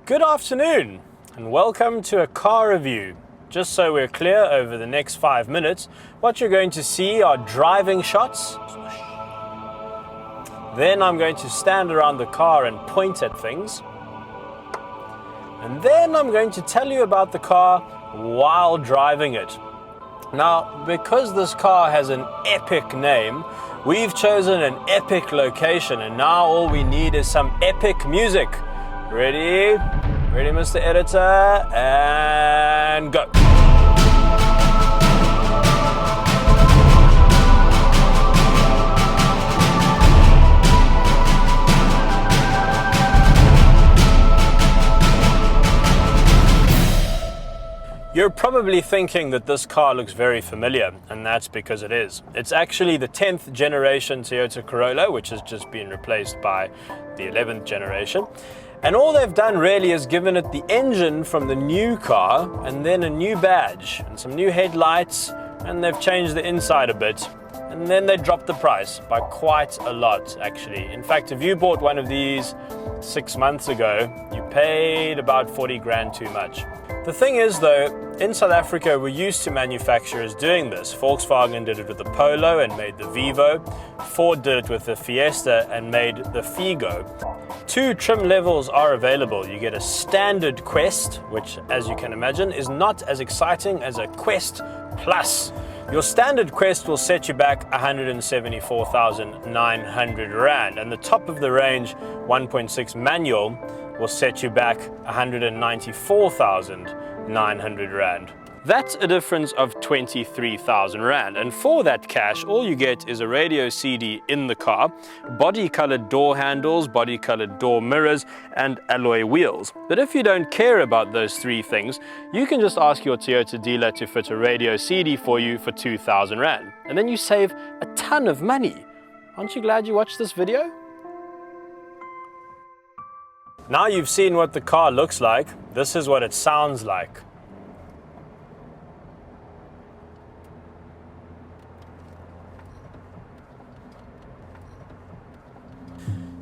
Good afternoon and welcome to a car review. Just so we're clear, over the next 5 minutes, what you're going to see are driving shots. Then I'm going to stand around the car and point at things. And then I'm going to tell you about the car while driving it. Now, because this car has an epic name, we've chosen an epic location, and now all we need is some epic music. Ready? Ready, Mr. Editor? And go. You're probably thinking that this car looks very familiar, and that's because it is. It's actually the 10th generation Toyota Corolla, which has just been replaced by the 11th generation. And all they've done really is given it the engine from the new car, and then a new badge, and some new headlights, and they've changed the inside a bit. And then they dropped the price by quite a lot, actually. In fact, if you bought one of these 6 months ago, you paid about 40 grand too much. The thing is though, in South Africa we're used to manufacturers doing this. Volkswagen did it with the Polo and made the Vivo. Ford did it with the Fiesta and made the Figo. 2 trim levels are available. You get a standard Quest, which as you can imagine is not as exciting as a Quest Plus. Your standard Quest will set you back 174,900 Rand, and the top of the range 1.6 manual will set you back 194,900 Rand. That's a difference of 23,000 Rand, and for that cash all you get is a radio CD in the car, body colored door handles, body colored door mirrors and alloy wheels. But if you don't care about those 3 things, you can just ask your Toyota dealer to fit a radio CD for you for 2,000 Rand, and then you save a ton of money. Aren't you glad you watched this video? Now you've seen what the car looks like, this is what it sounds like.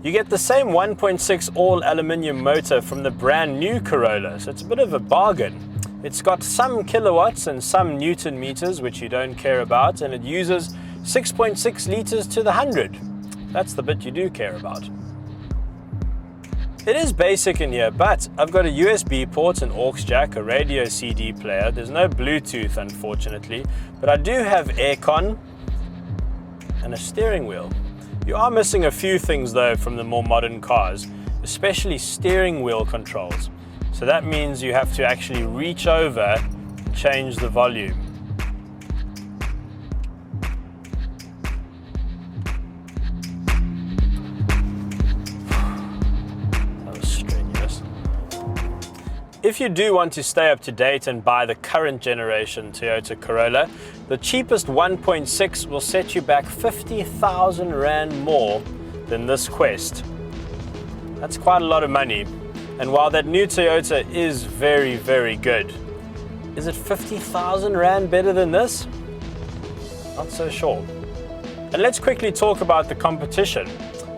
You get the same 1.6 all-aluminium motor from the brand new Corolla, so it's a bit of a bargain. It's got some kilowatts and some newton meters, which you don't care about, and it uses 6.6 liters to the 100. That's the bit you do care about. It is basic in here, but I've got a USB port, an aux jack, a radio CD player. There's no Bluetooth, unfortunately, but I do have aircon and a steering wheel. You are missing a few things though from the more modern cars, especially steering wheel controls. So that means you have to actually reach over and change the volume. That was strenuous. If you do want to stay up to date and buy the current generation Toyota Corolla, the cheapest 1.6 will set you back 50,000 Rand more than this Quest. That's quite a lot of money. And while that new Toyota is very, very good, is it 50,000 Rand better than this? Not so sure. And let's quickly talk about the competition.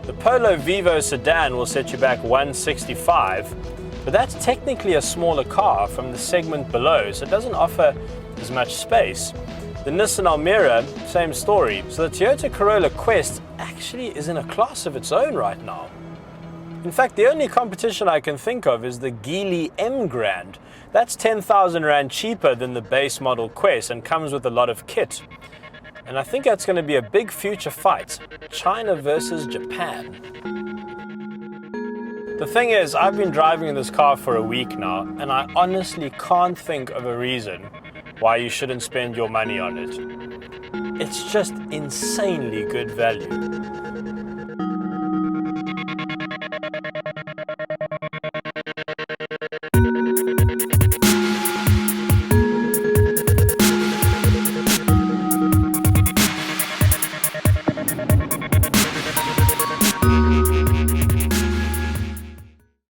The Polo Vivo sedan will set you back 165, but that's technically a smaller car from the segment below, so it doesn't offer as much space. The Nissan Almera, same story. So the Toyota Corolla Quest actually is in a class of its own right now. In fact, the only competition I can think of is the Geely M Grand. That's 10,000 Rand cheaper than the base model Quest and comes with a lot of kit. And I think that's going to be a big future fight. China versus Japan. The thing is, I've been driving this car for a week now, and I honestly can't think of a reason why you shouldn't spend your money on it. It's just insanely good value.